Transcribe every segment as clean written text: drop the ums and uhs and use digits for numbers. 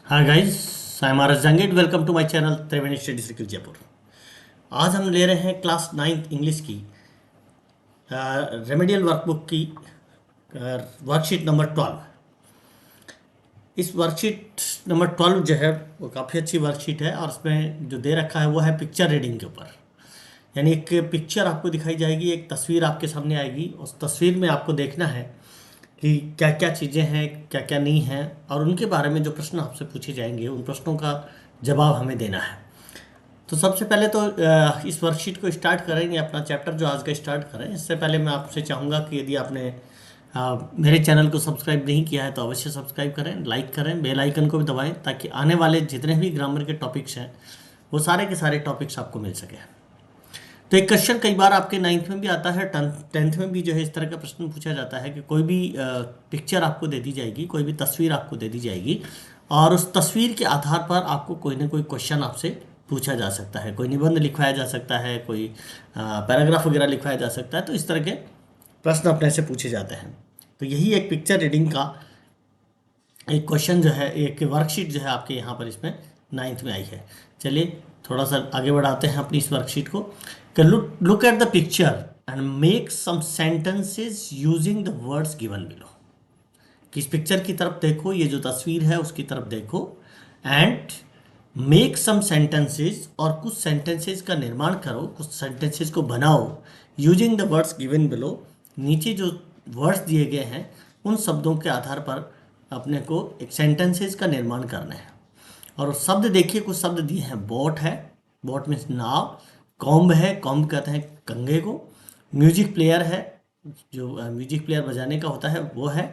Hi guys, I am R S Jangid. Welcome to my channel Triveni study circle Jaipur. आज हम ले रहे हैं क्लास 9 इंग्लिश की रेमेडियल वर्कबुक की वर्कशीट नंबर 12। इस वर्कशीट नंबर 12 जो है वो काफ़ी अच्छी वर्कशीट है और इसमें जो दे रखा है वो है पिक्चर रीडिंग के ऊपर। यानी एक पिक्चर आपको दिखाई जाएगी, एक तस्वीर आपके सामने आएगी। उस तस्वीर में आपको देखना है कि क्या क्या चीज़ें हैं, क्या क्या नहीं हैं, और उनके बारे में जो प्रश्न आपसे पूछे जाएंगे उन प्रश्नों का जवाब हमें देना है। तो सबसे पहले तो इस वर्कशीट को स्टार्ट करेंगे, अपना चैप्टर जो आज का स्टार्ट करें। इससे पहले मैं आपसे चाहूँगा कि यदि आपने मेरे चैनल को सब्सक्राइब नहीं किया है तो अवश्य सब्सक्राइब करें, लाइक करें, बेल आइकन को भी दबाएं ताकि आने वाले जितने भी ग्रामर के टॉपिक्स हैं वो सारे के सारे टॉपिक्स आपको मिल सके। तो एक क्वेश्चन कई बार आपके 9th में भी आता है, 10th में भी जो है इस तरह का प्रश्न पूछा जाता है कि कोई भी पिक्चर आपको दे दी जाएगी, कोई भी तस्वीर आपको दे दी जाएगी और उस तस्वीर के आधार पर आपको कोई ना कोई क्वेश्चन आपसे पूछा जा सकता है। कोई निबंध लिखवाया जा सकता है, कोई पैराग्राफ वगैरह लिखवाया जा सकता है। तो इस तरह के प्रश्न अपने से पूछे जाते हैं। तो यही एक पिक्चर रीडिंग का एक क्वेश्चन जो है, एक वर्कशीट जो है आपके यहाँ पर इसमें 9th में आई है। चलिए थोड़ा सा आगे बढ़ाते हैं अपनी इस वर्कशीट को। Look at the picture and make some sentences using the words given below. कि इस पिक्चर की तरफ देखो, ये जो तस्वीर है उसकी तरफ देखो, एंड मेक सम सेंटेंसेस, और कुछ सेंटेंसेस का निर्माण करो, कुछ सेंटेंसेस को बनाओ using the words given below. नीचे जो वर्ड्स दिए गए हैं उन शब्दों के आधार पर अपने को एक सेंटेंसेस का निर्माण करना है। और शब्द देखिए, कुछ शब्द दिए हैं। बोट है, बोट मीन्स नाव। कॉम्ब है, कॉम्ब कहते हैं कंघे को। म्यूजिक प्लेयर है, जो म्यूजिक प्लेयर बजाने का होता है वो है।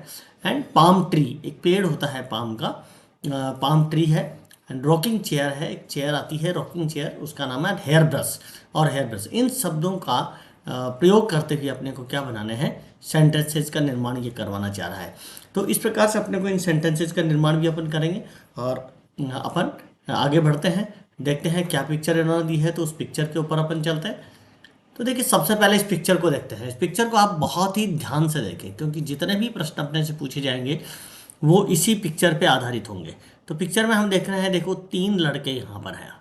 एंड पाम ट्री, एक पेड़ होता है पाम का, पाम ट्री है। एंड रॉकिंग चेयर है, एक चेयर आती है रॉकिंग चेयर, उसका नाम है हेयर ब्रश। और हेयर ब्रश, इन शब्दों का प्रयोग करते हुए अपने को क्या बनाने हैं, सेंटेंसेस का निर्माण ये करवाना चाह रहा है। तो इस प्रकार से अपने को इन सेंटेंसेस का निर्माण भी अपन करेंगे और अपन आगे बढ़ते हैं, देखते हैं क्या पिक्चर इन्होंने दी है। तो उस पिक्चर के ऊपर अपन चलते हैं। तो देखिए सबसे पहले इस पिक्चर को देखते हैं। इस पिक्चर को आप बहुत ही ध्यान से देखें क्योंकि जितने भी प्रश्न अपने से पूछे जाएंगे वो इसी पिक्चर पे आधारित होंगे। तो पिक्चर में हम देख रहे हैं, देखो 3 लड़के यहाँ पर हैं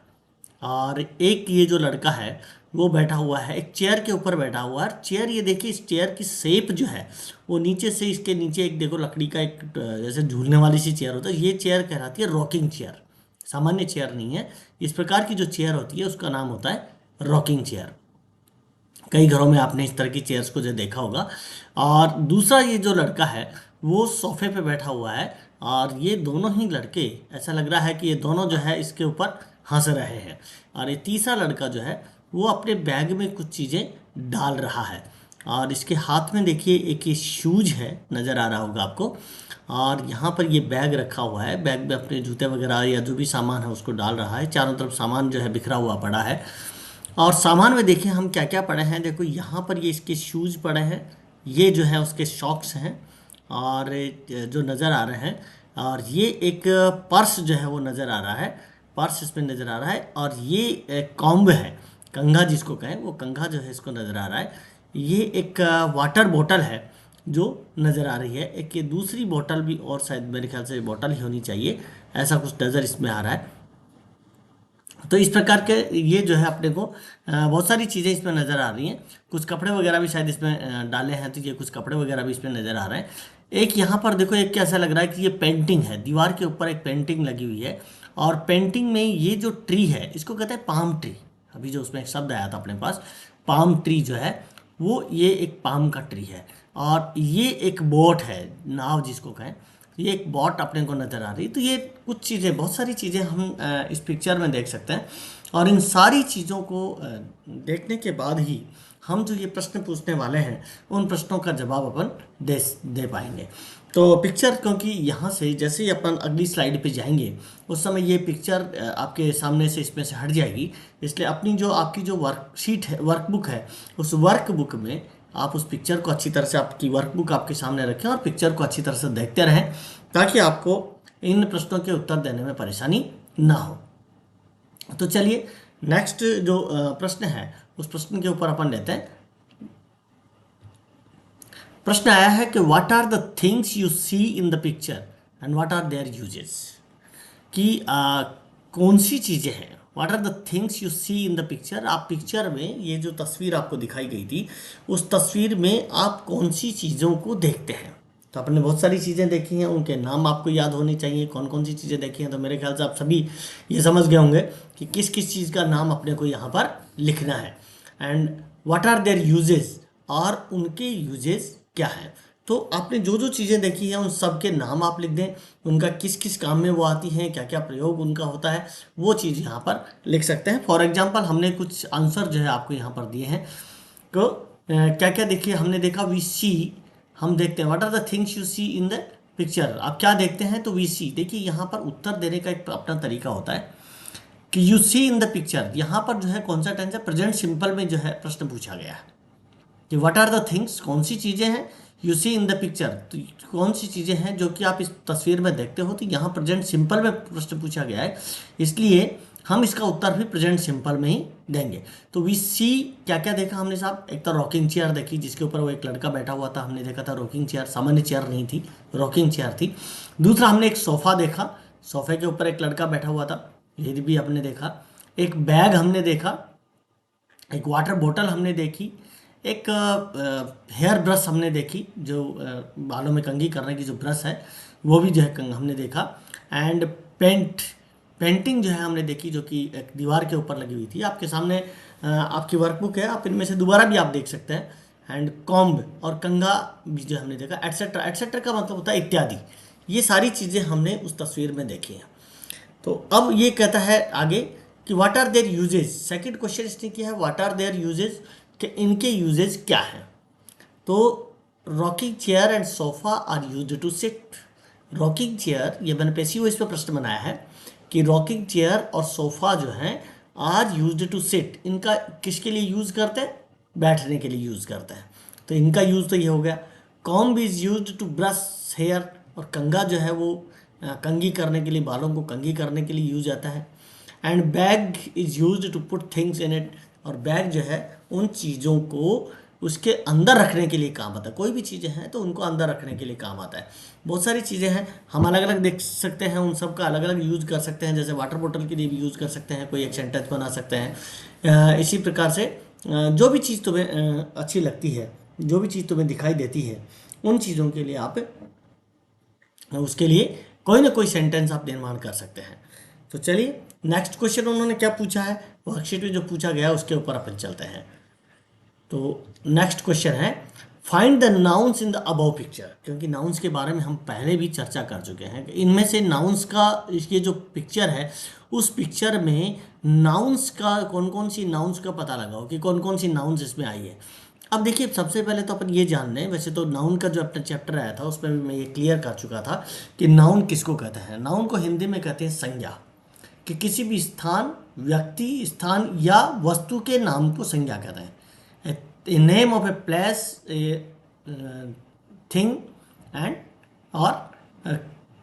और एक ये जो लड़का है वो बैठा हुआ है, एक चेयर के ऊपर बैठा हुआ है। चेयर, ये देखिए इस चेयर की शेप जो है वो नीचे से, इसके नीचे एक देखो लकड़ी का एक जैसे झूलने वाली सी चेयर होता है, ये चेयर कहलाती है रॉकिंग चेयर। सामान्य चेयर नहीं है, इस प्रकार की जो चेयर होती है उसका नाम होता है रॉकिंग चेयर। कई घरों में आपने इस तरह की चेयर्स को जो देखा होगा। और दूसरा ये जो लड़का है वो सोफे पे बैठा हुआ है और ये दोनों ही लड़के, ऐसा लग रहा है कि ये दोनों जो है इसके ऊपर हंस रहे हैं। और ये तीसरा लड़का जो है वो अपने बैग में कुछ चीज़ें डाल रहा है और इसके हाथ में देखिए एक ये शूज है, नज़र आ रहा होगा आपको। और यहाँ पर ये बैग रखा हुआ है, बैग में अपने जूते वगैरह या जो भी सामान है उसको डाल रहा है। चारों तरफ सामान जो है बिखरा हुआ पड़ा है। और सामान में देखिए हम क्या क्या पड़े हैं। देखो यहाँ पर ये इसके शूज़ पड़े हैं, ये जो है उसके सॉक्स हैं और जो नज़र आ रहे हैं। और ये एक पर्स जो है वो नज़र आ रहा है, पर्स इसमें नज़र आ रहा है। और ये एक कॉम्ब है, कंघा जिसको कहें, वो कंघा जो है इसको नज़र आ रहा है। ये एक वाटर बोतल है जो नज़र आ रही है। एक ये दूसरी बोतल भी, और शायद मेरे ख्याल से बोतल ही होनी चाहिए, ऐसा कुछ नज़र इसमें आ रहा है। तो इस प्रकार के ये जो है अपने को बहुत सारी चीज़ें इसमें नज़र आ रही हैं। कुछ कपड़े वगैरह भी शायद इसमें डाले हैं, तो ये कुछ कपड़े वगैरह भी इसमें नज़र आ रहे हैं। एक यहाँ पर देखो, एक कैसा लग रहा है कि ये पेंटिंग है, दीवार के ऊपर एक पेंटिंग लगी हुई है। और पेंटिंग में ये जो ट्री है इसको कहते हैं पाम ट्री। अभी जो उसमें एक शब्द आया था अपने पास, पाम ट्री जो है वो ये एक पाम का ट्री है। और ये एक बोट है, नाव जिसको कहें, ये एक बॉट अपने को नज़र आ रही। तो ये कुछ चीज़ें, बहुत सारी चीज़ें हम इस पिक्चर में देख सकते हैं। और इन सारी चीज़ों को देखने के बाद ही हम जो ये प्रश्न पूछने वाले हैं उन प्रश्नों का जवाब अपन दे पाएंगे। तो पिक्चर, क्योंकि यहाँ से जैसे ही अपन अगली स्लाइड पे जाएंगे उस समय ये पिक्चर आपके सामने से, इसमें से हट जाएगी। इसलिए अपनी जो आपकी जो वर्कशीट है, वर्कबुक है, उस वर्कबुक में आप उस पिक्चर को अच्छी तरह से, आपकी वर्कबुक आपके सामने रखें और पिक्चर को अच्छी तरह से देखते रहें ताकि आपको इन प्रश्नों के उत्तर देने में परेशानी ना हो। तो चलिए नेक्स्ट जो प्रश्न है उस प्रश्न के ऊपर अपन लेते हैं। प्रश्न आया है कि what are the things you see in the picture and what are their uses. कि कौन सी चीज़ें हैं, what are the things you see in the picture. आप पिक्चर में ये जो तस्वीर आपको दिखाई गई थी उस तस्वीर में आप कौन सी चीज़ों को देखते हैं। तो आपने बहुत सारी चीज़ें देखी हैं, उनके नाम आपको याद होने चाहिए कौन कौन सी चीज़ें देखी हैं। तो मेरे ख्याल से आप सभी ये समझ गए होंगे कि किस किस चीज़ का नाम अपने को यहाँ पर लिखना है and what are their uses, और उनके यूजेस क्या है। तो आपने जो जो चीज़ें देखी हैं उन सब के नाम आप लिख दें, उनका किस किस काम में वो आती हैं, क्या क्या प्रयोग उनका होता है, वो चीज़ यहाँ पर लिख सकते हैं। फॉर एग्जांपल हमने कुछ आंसर जो है आपको यहाँ पर दिए हैं। तो क्या क्या देखिए, हमने देखा वी सी, हम देखते हैं। What are the things you see in the picture, आप क्या देखते हैं, तो वी सी। देखिए यहाँ पर उत्तर देने का एक अपना तरीका होता है कि you see in the picture. यहाँ पर जो है कौन सा टेंस है, प्रेजेंट सिंपल में जो है प्रश्न पूछा गया है कि व्हाट आर द थिंग्स, कौन सी चीज़ें हैं, you see in the picture, तो कौन सी चीज़ें हैं जो कि आप इस तस्वीर में देखते हो। तो यहाँ प्रेजेंट सिंपल में प्रश्न पूछा गया है, इसलिए हम इसका उत्तर भी प्रेजेंट सिंपल में ही देंगे। तो वी सी क्या क्या देखा हमने साहब, एक तो रॉकिंग चेयर देखी जिसके ऊपर वो एक लड़का बैठा हुआ था, हमने देखा था रॉकिंग चेयर, सामान्य चेयर नहीं थी, रॉकिंग चेयर थी। दूसरा हमने एक सोफ़ा देखा, सोफे के ऊपर एक लड़का बैठा हुआ था, ये भी हमने देखा। एक बैग हमने देखा, एक वाटर बोतल हमने देखी, एक हेयर ब्रश हमने देखी जो बालों में कंघी करने की जो ब्रश है वो भी जो है हमने देखा। एंड पेंटिंग जो है हमने देखी जो कि एक दीवार के ऊपर लगी हुई थी। आपके सामने आपकी वर्कबुक है, आप इनमें से दोबारा भी आप देख सकते हैं। एंड कॉम्ब और कंघा भी जो हमने देखा, एट्सेट्रा। एट्सेट्रा का मतलब होता है इत्यादि। ये सारी चीज़ें हमने उस तस्वीर में देखी हैं। तो अब ये कहता है आगे कि what are their uses. Second question इसने किया है व्हाट आर देयर यूजेज, कि इनके यूजेज क्या हैं। तो rocking chair and sofa are used to sit. Rocking chair, ये मैंने पैसिव वॉइस पे प्रश्न बनाया है कि रॉकिंग चेयर और सोफा जो हैं आर यूज्ड टू सिट, इनका किसके लिए यूज़ करते हैं, बैठने के लिए यूज़ करते हैं। तो इनका यूज़ तो ये हो गया। Comb is used to brush hair, और कंघा जो है वो कंघी करने के लिए, बालों को कंघी करने के लिए यूज आता है। And bag is used to put things in it, और बैग जो है उन चीज़ों को उसके अंदर रखने के लिए काम आता है। कोई भी चीज़ें हैं तो उनको अंदर रखने के लिए काम आता है। बहुत सारी चीज़ें हैं, हम अलग अलग देख सकते हैं, उन सब का अलग अलग यूज़ कर सकते हैं। जैसे वाटर बोतल के लिए भी यूज़ कर सकते हैं, कोई एक सेंटेंस बना सकते हैं। इसी प्रकार से जो भी चीज़ तुम्हें अच्छी लगती है, जो भी चीज़ तुम्हें दिखाई देती है, उन चीज़ों के लिए आप उसके लिए कोई ना कोई सेंटेंस आप निर्माण कर सकते हैं। तो चलिए नेक्स्ट क्वेश्चन उन्होंने क्या पूछा है, वर्कशीट में जो पूछा गया उसके ऊपर अपन चलते हैं। तो नेक्स्ट क्वेश्चन है find the nouns in the above picture. क्योंकि नाउन्स के बारे में हम पहले भी चर्चा कर चुके हैं, इनमें से नाउन्स का ये जो पिक्चर है उस पिक्चर में नाउन्स का कौन कौन सी नाउन्स का पता लगाओ कि कौन कौन सी नाउन्स इसमें आई है। अब देखिए सबसे पहले तो अपन ये जान लें, वैसे तो नाउन का जो अपना चैप्टर आया था उसमें भी मैं ये क्लियर कर चुका था कि नाउन किसको कहते हैं। नाउन को हिंदी में कहते हैं संज्ञा, कि किसी भी स्थान, व्यक्ति, स्थान या वस्तु के नाम को संज्ञा कहते हैं। A name of a place, a thing and, और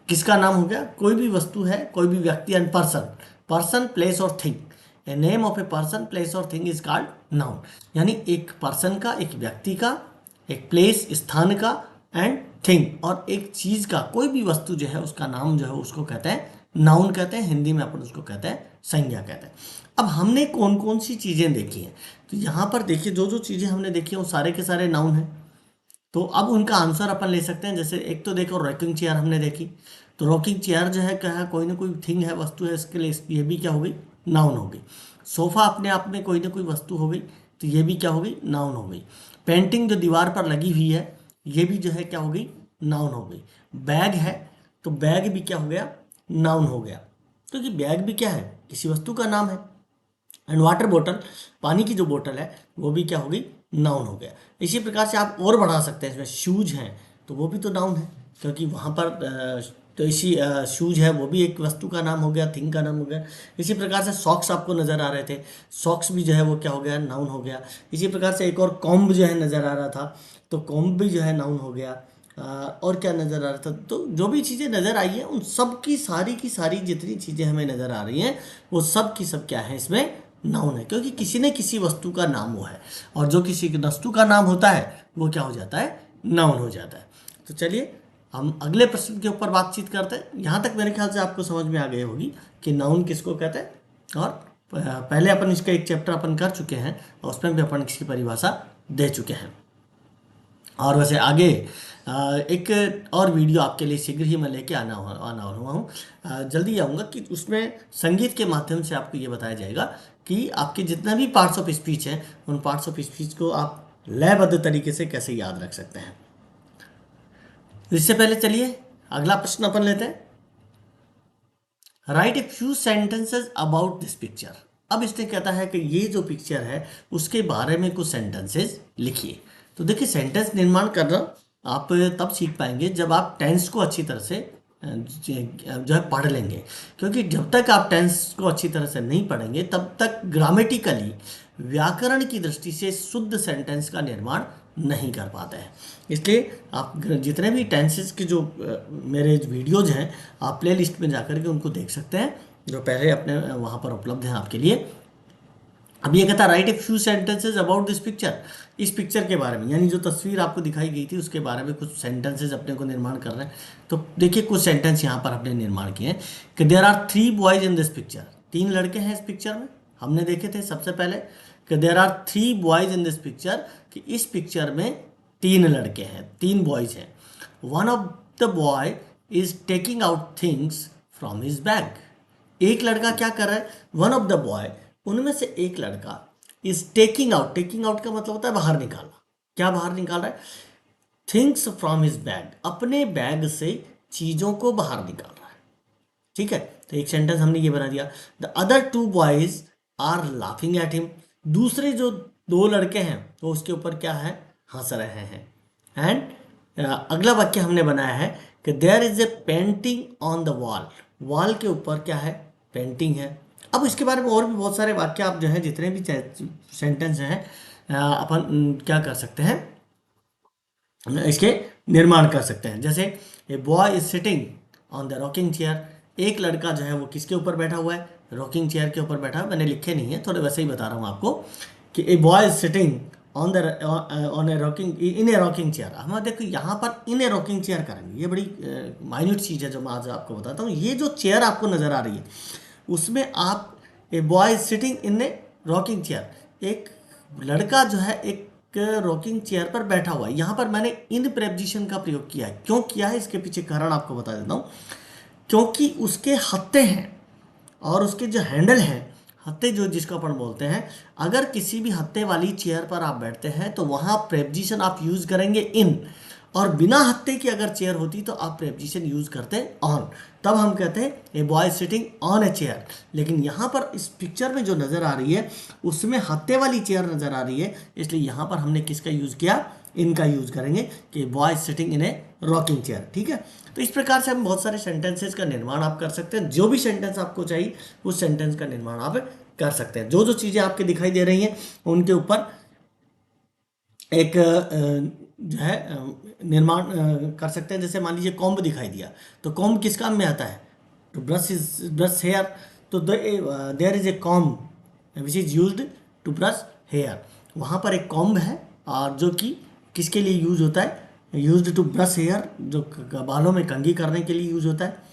किसका नाम हो गया, कोई भी वस्तु है, कोई भी व्यक्ति एंड पर्सन, पर्सन प्लेस और thing. A name of a person place और थिंग इज कॉल्ड नाउन। यानी एक पर्सन का, एक व्यक्ति का, एक प्लेस स्थान का, एंड थिंग और एक चीज़ का, कोई भी वस्तु जो है उसका नाम जो है उसको कहते हैं नाउन कहते हैं। हिंदी में अपन उसको कहते हैं संज्ञा कहते हैं। अब हमने कौन कौन सी चीज़ें देखी हैं, तो यहाँ पर देखिए जो जो चीज़ें हमने देखी हैं वो सारे के सारे नाउन हैं। तो अब उनका आंसर अपन ले सकते हैं। जैसे एक तो देखो रॉकिंग चेयर हमने देखी, तो रॉकिंग चेयर जो है क्या है, कोई ना कोई थिंग है, वस्तु है, इसके लिए ये भी क्या हो गई, नाउन हो गई। सोफ़ा अपने आप में कोई ना कोई वस्तु हो गई, तो ये भी क्या हो गई, नाउन हो गई। पेंटिंग जो दीवार पर लगी हुई है ये भी जो है क्या हो गई, नाउन हो गई। बैग है तो बैग भी क्या हो गया, नाउन हो गया, क्योंकि बैग भी क्या है, किसी वस्तु का नाम है। एंड वाटर बोतल, पानी की जो बोतल है वो भी क्या हो गई, नाउन हो गया। इसी प्रकार से आप और बढ़ा सकते हैं, इसमें शूज हैं तो वो भी तो नाउन है, क्योंकि वहाँ पर तो इसी शूज है वो भी एक वस्तु का नाम हो गया, थिंग का नाम हो गया। इसी प्रकार से सॉक्स आपको नज़र आ रहे थे, सॉक्स भी जो है वो क्या हो गया, नाउन हो गया। इसी प्रकार से एक और कॉम्ब जो है नज़र आ रहा था, तो कॉम्ब भी जो है नाउन हो गया। और क्या नज़र आ रहा था, तो जो भी चीज़ें नज़र आई हैं उन सब की सारी जितनी चीज़ें हमें नज़र आ रही हैं वो सब की सब क्या है, इसमें नाउन है, क्योंकि किसी न किसी वस्तु का नाम वो है, और जो किसी वस्तु का नाम होता है वो क्या हो जाता है, नाउन हो जाता है। तो चलिए हम अगले प्रश्न के ऊपर बातचीत करते हैं। यहाँ तक मेरे ख्याल से आपको समझ में आ गई होगी कि नाउन किसको कहते हैं, और पहले अपन इसका एक चैप्टर अपन कर चुके हैं और उसमें भी अपन इसकी परिभाषा दे चुके हैं। और वैसे आगे एक और वीडियो आपके लिए शीघ्र ही मैं लेके आना हुआ हूँ, जल्दी आऊँगा, कि उसमें संगीत के माध्यम से आपको ये बताया जाएगा कि आपके जितना भी पार्ट्स ऑफ स्पीच हैं उन पार्ट्स ऑफ स्पीच को आप लयबद्ध तरीके से कैसे याद रख सकते हैं। इससे पहले चलिए अगला प्रश्न अपन लेते हैं। Right a few sentences about this picture. अब इसने कहता है कि ये जो पिक्चर है उसके बारे में कुछ सेंटेंसेस लिखिए। तो देखिए, सेंटेंस निर्माण करना आप तब सीख पाएंगे जब आप टेंस को अच्छी तरह से जो है पढ़ लेंगे, क्योंकि जब तक आप टेंस को अच्छी तरह से नहीं पढ़ेंगे तब तक ग्रामेटिकली व्याकरण की दृष्टि से शुद्ध सेंटेंस का निर्माण नहीं कर पाते हैं। इसलिए आप जितने भी टेंसेस के जो मेरे वीडियोज हैं आप प्ले लिस्ट में जाकर के उनको देख सकते हैं, जो पहले अपने वहाँ पर उपलब्ध हैं आपके लिए। अब ये कहता है right a few sentences about this picture. इस पिक्चर के बारे में, यानी जो तस्वीर आपको दिखाई गई थी उसके बारे में कुछ सेंटेंसेज अपने को निर्माण कर रहे हैं। तो देखिए कुछ सेंटेंस यहाँ पर अपने निर्माण किए हैं कि there are 3 boys in this picture. 3 लड़के हैं इस पिक्चर में, हमने देखे थे सबसे पहले कि there are 3 boys in this picture, कि इस पिक्चर में 3 लड़के हैं, 3 बॉयज हैं। One of the boy is taking out things from his bag. एक लड़का क्या कर रहा है, वन ऑफ द बॉय, उनमें से एक लड़का is taking out. Taking out का मतलब होता है बाहर निकालना। क्या बाहर निकाल रहा है, थिंग्स फ्रॉम हिज बैग, अपने बैग से चीजों को बाहर निकाल रहा है। ठीक है, तो एक सेंटेंस हमने ये बना दिया। The other 2 boys are laughing at him. दूसरे जो 2 लड़के हैं वो उसके ऊपर क्या है, हंस रहे हैं। एंड अगला वाक्य हमने बनाया है कि there is a painting on the wall. Wall के ऊपर क्या है, पेंटिंग है। अब इसके बारे में और भी बहुत सारे वाक्य आप जो है जितने भी सेंटेंस हैं अपन क्या कर सकते हैं, इसके निर्माण कर सकते हैं। जैसे a boy is sitting on the rocking chair. एक लड़का जो है वो किसके ऊपर बैठा हुआ है, रॉकिंग चेयर के ऊपर बैठा है। मैंने लिखे नहीं है, थोड़े वैसे ही बता रहा हूँ आपको कि a boy is sitting on A rocking in A rocking chair. हम देखो यहाँ पर इन ए रॉकिंग चेयर करेंगे, ये बड़ी माइन्यूट चीज़ है जो मैं आज आपको बताता हूँ। ये जो चेयर आपको नज़र आ रही है उसमें आप a boy sitting in A rocking chair, एक लड़का जो है एक रॉकिंग चेयर पर बैठा हुआ है। यहाँ पर मैंने इन प्रेपोजिशन का प्रयोग किया है। क्यों किया है इसके पीछे कारण आपको बता देता हूँ। क्योंकि उसके हत्थे हैं और उसके जो हैंडल हैं, हत्थे जो जिसको अपन बोलते हैं, अगर किसी भी हत्थे वाली चेयर पर आप बैठते हैं तो वहाँ प्रेपोजिशन आप यूज़ करेंगे इन, और बिना हत्थे की अगर चेयर होती तो आप प्रेपोजिशन यूज़ करते ऑन। तब हम कहते हैं a boy sitting on a chair. लेकिन यहाँ पर इस पिक्चर में जो नज़र आ रही है उसमें हत्थे वाली चेयर नज़र आ रही है, इसलिए यहाँ पर हमने किसका यूज़ किया, इनका यूज़ करेंगे कि boy sitting in A rocking chair. ठीक है, तो इस प्रकार से हम बहुत सारे सेंटेंसेस का निर्माण आप कर सकते हैं। जो भी सेंटेंस आपको चाहिए उस सेंटेंस का निर्माण आप कर सकते हैं। जो जो चीज़ें आपके दिखाई दे रही हैं उनके ऊपर एक जो है निर्माण कर सकते हैं। जैसे मान लीजिए कॉम्ब दिखाई दिया, तो कॉम्ब किस काम में आता है, तो ब्रश हेयर। तो there is a comb which is used to brush hair. वहाँ पर एक कॉम्ब है और जो कि किसके लिए यूज होता है, यूज्ड टू ब्रश हेयर, जो बालों में कंघी करने के लिए यूज होता है।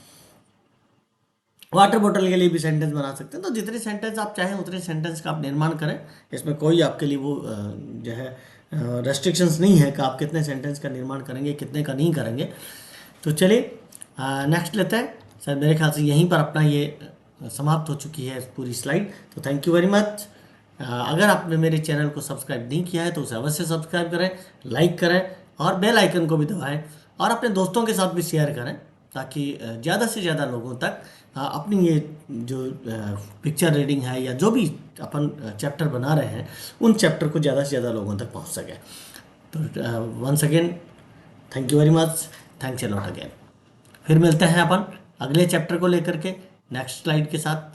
वाटर बोतल के लिए भी सेंटेंस बना सकते हैं। तो जितने सेंटेंस आप चाहें उतने सेंटेंस का आप निर्माण करें, इसमें कोई आपके लिए वो जो है रेस्ट्रिक्शंस नहीं है कि आप कितने सेंटेंस का निर्माण करेंगे कितने का नहीं करेंगे। तो चलिए नेक्स्ट लेते हैं। सर मेरे ख्याल से यहीं पर अपना ये समाप्त हो चुकी है पूरी स्लाइड। तो थैंक यू वेरी मच। अगर आपने मेरे चैनल को सब्सक्राइब नहीं किया है तो उसे अवश्य सब्सक्राइब करें, लाइक करें और बेल आइकन को भी दबाएं और अपने दोस्तों के साथ भी शेयर करें, ताकि ज़्यादा से ज़्यादा लोगों तक अपनी ये जो पिक्चर रीडिंग है या जो भी अपन चैप्टर बना रहे हैं उन चैप्टर को ज़्यादा से ज़्यादा लोगों तक पहुंच सके। तो once again thank you very much, thanks a lot again. फिर मिलते हैं अपन अगले चैप्टर को लेकर के नेक्स्ट स्लाइड के साथ।